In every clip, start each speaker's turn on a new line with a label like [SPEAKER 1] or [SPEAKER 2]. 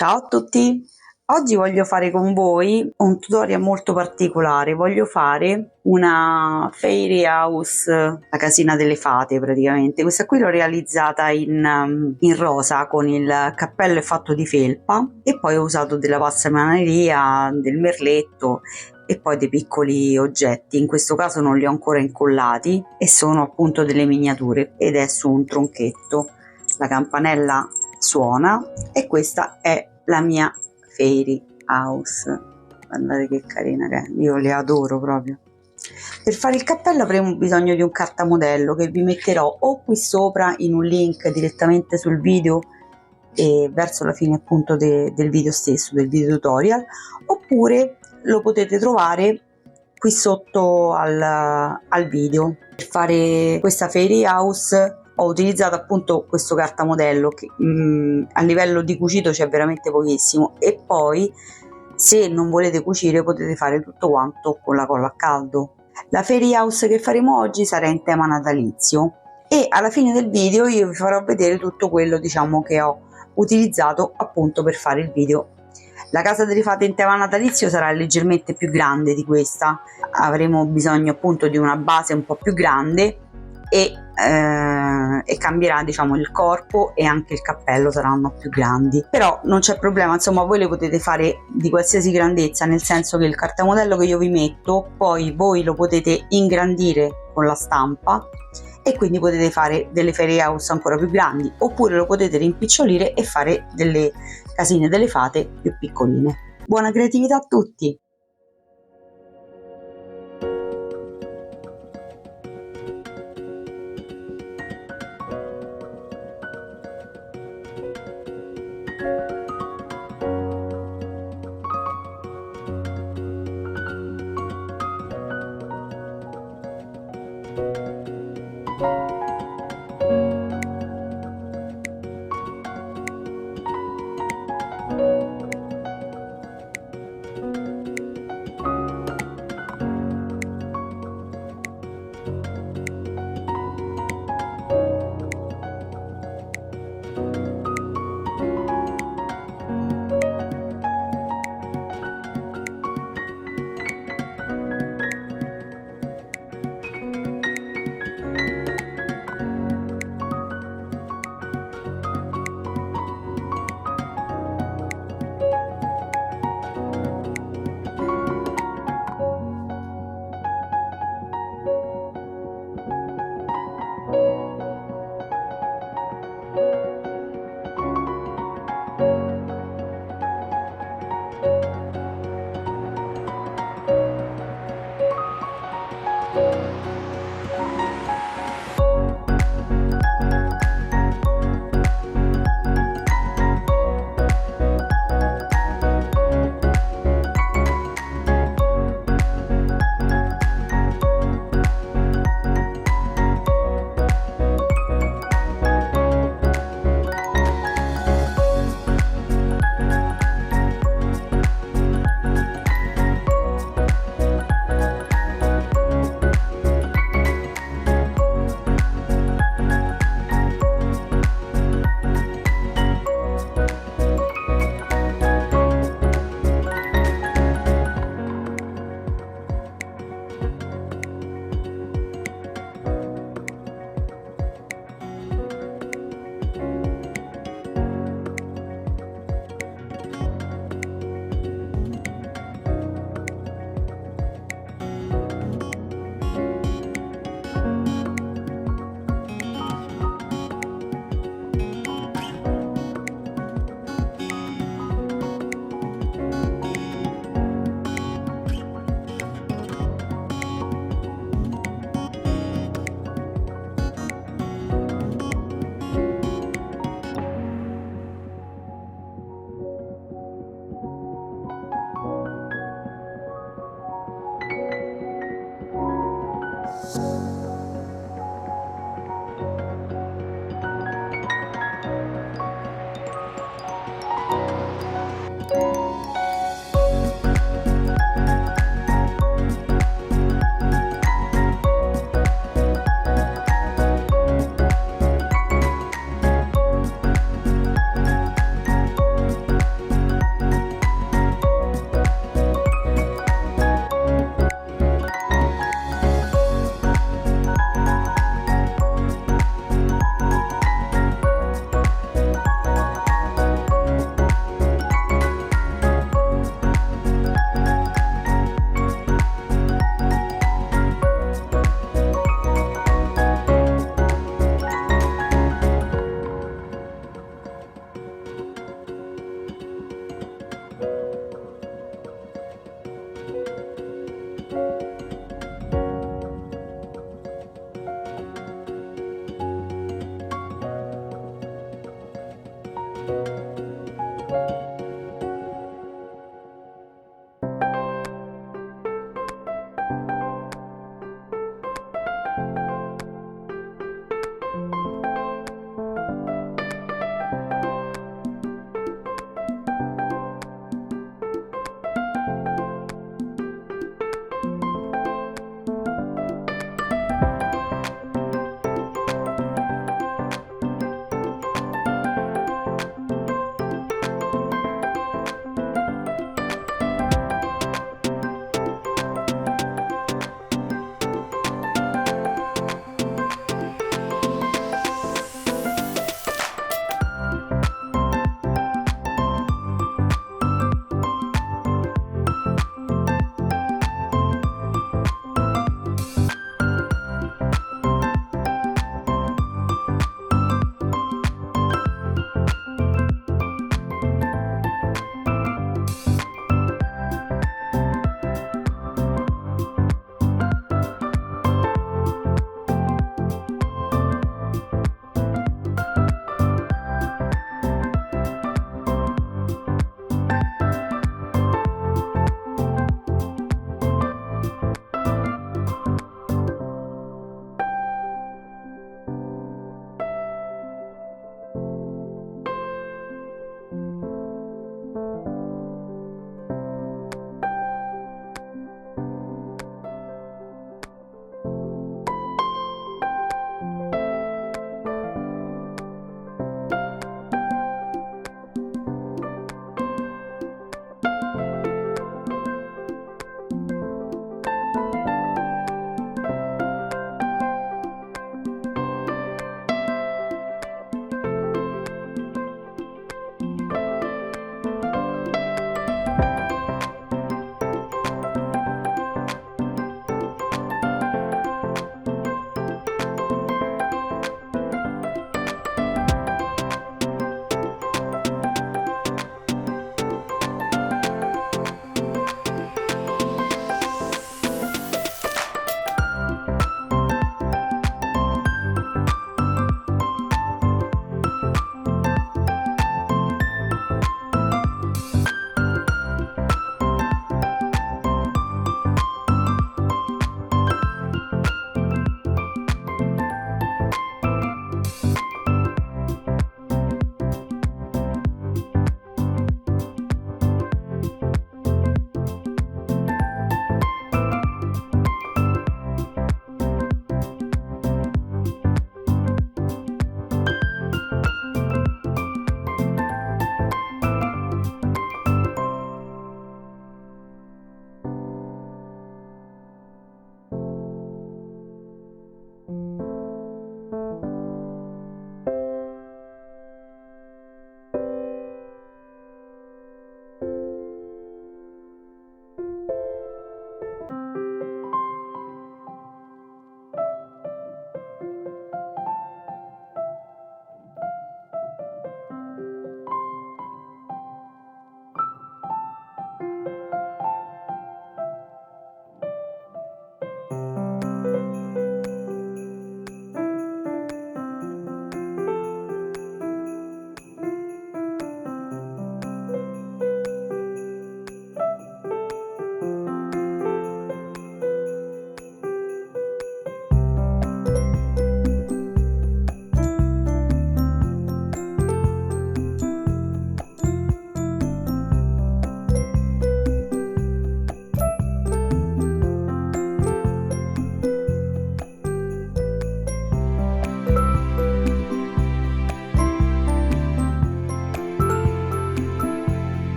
[SPEAKER 1] Ciao a tutti! Oggi voglio fare con voi un tutorial molto particolare. Voglio fare una fairy house, la casina delle fate praticamente. Questa qui l'ho realizzata in rosa con il cappello fatto di felpa e poi ho usato della passamaneria, del merletto e poi dei piccoli oggetti. In questo caso non li ho ancora incollati e sono appunto delle miniature ed è su un tronchetto. La campanella suona e questa è la mia fairy house. Guardate che carina che è, io le adoro proprio. Per fare il cappello avremo bisogno di un cartamodello che vi metterò o qui sopra in un link direttamente sul video e verso la fine appunto del video stesso, del video tutorial, oppure lo potete trovare qui sotto al video. Per fare questa fairy house ho utilizzato appunto questo cartamodello che a livello di cucito c'è veramente pochissimo, e poi se non volete cucire potete fare tutto quanto con la colla a caldo. La fairy house che faremo oggi sarà in tema natalizio e alla fine del video io vi farò vedere tutto quello che ho utilizzato appunto per fare il video. La casa delle fate in tema natalizio sarà leggermente più grande di questa, avremo bisogno appunto di una base un po' più grande e cambierà il corpo, e anche il cappello saranno più grandi, però non c'è problema, insomma voi le potete fare di qualsiasi grandezza, nel senso che il cartamodello che io vi metto poi voi lo potete ingrandire con la stampa e quindi potete fare delle fairy house ancora più grandi, oppure lo potete rimpicciolire e fare delle casine delle fate più piccoline. Buona creatività a tutti!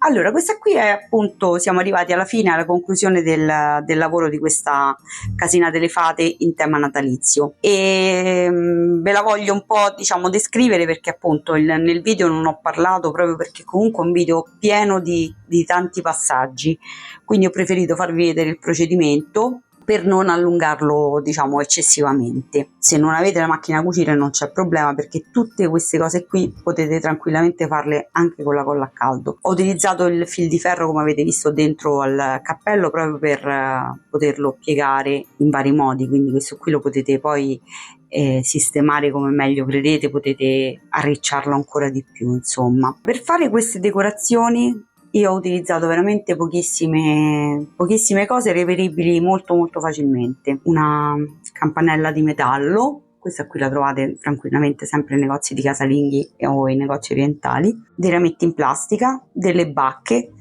[SPEAKER 1] Allora, questa qui è appunto, siamo arrivati alla fine, alla conclusione del lavoro di questa casina delle fate in tema natalizio, e ve la voglio un po', diciamo, descrivere, perché appunto nel video non ho parlato, proprio perché comunque è un video pieno di tanti passaggi, quindi ho preferito farvi vedere il procedimento per non allungarlo, diciamo, eccessivamente. Se non avete la macchina a cucire non c'è problema, perché tutte queste cose qui potete tranquillamente farle anche con la colla a caldo. Ho utilizzato il fil di ferro, come avete visto, dentro al cappello, proprio per poterlo piegare in vari modi, quindi questo qui lo potete poi sistemare come meglio credete, potete arricciarlo ancora di più, insomma. Per fare queste decorazioni io ho utilizzato veramente pochissime cose reperibili molto facilmente. Una campanella di metallo, questa qui la trovate tranquillamente sempre nei negozi di casalinghi o in negozi orientali, dei rametti in plastica, delle bacche,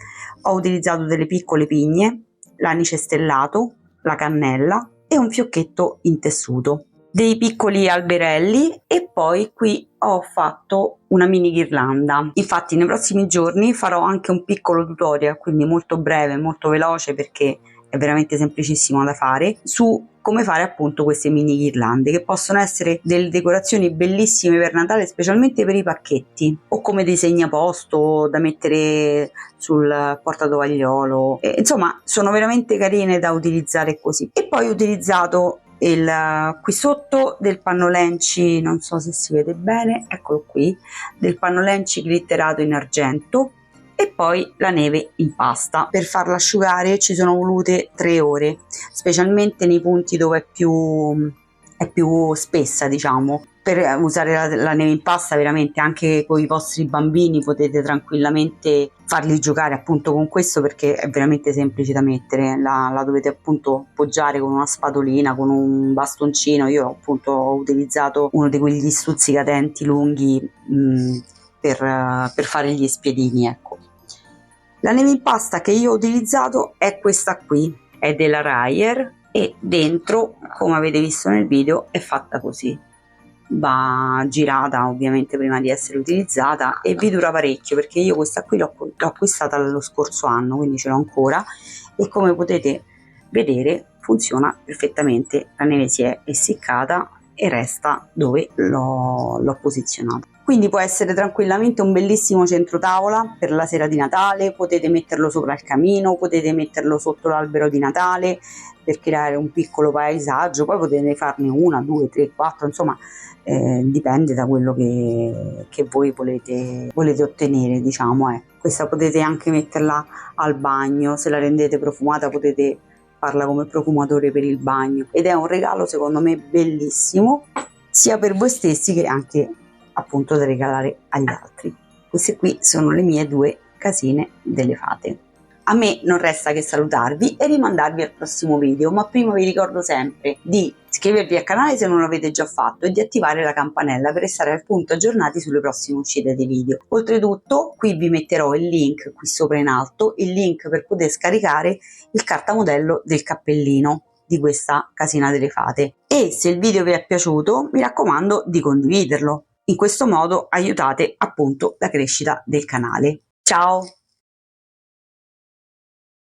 [SPEAKER 1] ho utilizzato delle piccole pigne, l'anice stellato, la cannella e un fiocchetto in tessuto, dei piccoli alberelli, e poi qui ho fatto una mini ghirlanda. Infatti nei prossimi giorni farò anche un piccolo tutorial, quindi molto breve, molto veloce, perché è veramente semplicissimo da fare, su come fare appunto queste mini ghirlande, che possono essere delle decorazioni bellissime per Natale, specialmente per i pacchetti, o come dei segnaposto da mettere sul portatovagliolo, insomma sono veramente carine da utilizzare così. E poi ho utilizzato qui sotto del pannolenci, non so se si vede bene, eccolo qui, del pannolenci glitterato in argento, e poi la neve in pasta. Per farla asciugare ci sono volute 3 ore, specialmente nei punti dove è più spessa, diciamo. Per usare la neve in pasta, veramente anche con i vostri bambini potete tranquillamente farli giocare appunto con questo, perché è veramente semplice da mettere. La dovete appunto poggiare con una spatolina, con un bastoncino. Io appunto ho utilizzato uno di quegli stuzzicadenti lunghi per fare gli spiedini, ecco. La neve in pasta che io ho utilizzato è questa qui, è della Rayer, e dentro, come avete visto nel video, è fatta così. Va girata ovviamente prima di essere utilizzata, e vi dura parecchio, perché io questa qui l'ho acquistata lo scorso anno, quindi ce l'ho ancora, e come potete vedere funziona perfettamente. La neve si è essiccata e resta dove l'ho posizionata. Quindi può essere tranquillamente un bellissimo centro tavola per la sera di Natale, potete metterlo sopra il camino, potete metterlo sotto l'albero di Natale per creare un piccolo paesaggio. Poi potete farne 1, 2, 3, 4, insomma dipende da quello che voi volete ottenere, diciamo. Questa potete anche metterla al bagno, se la rendete profumata potete farla come profumatore per il bagno, ed è un regalo secondo me bellissimo, sia per voi stessi che anche appunto da regalare agli altri. Queste qui sono le mie 2 casine delle fate. A me non resta che salutarvi e rimandarvi al prossimo video, ma prima vi ricordo sempre di iscrivervi al canale se non l'avete già fatto e di attivare la campanella per restare al punto aggiornati sulle prossime uscite dei video. Oltretutto qui vi metterò il link qui sopra in alto, il link per poter scaricare il cartamodello del cappellino di questa casina delle fate, e se il video vi è piaciuto mi raccomando di condividerlo. In questo modo aiutate appunto la crescita del canale. Ciao!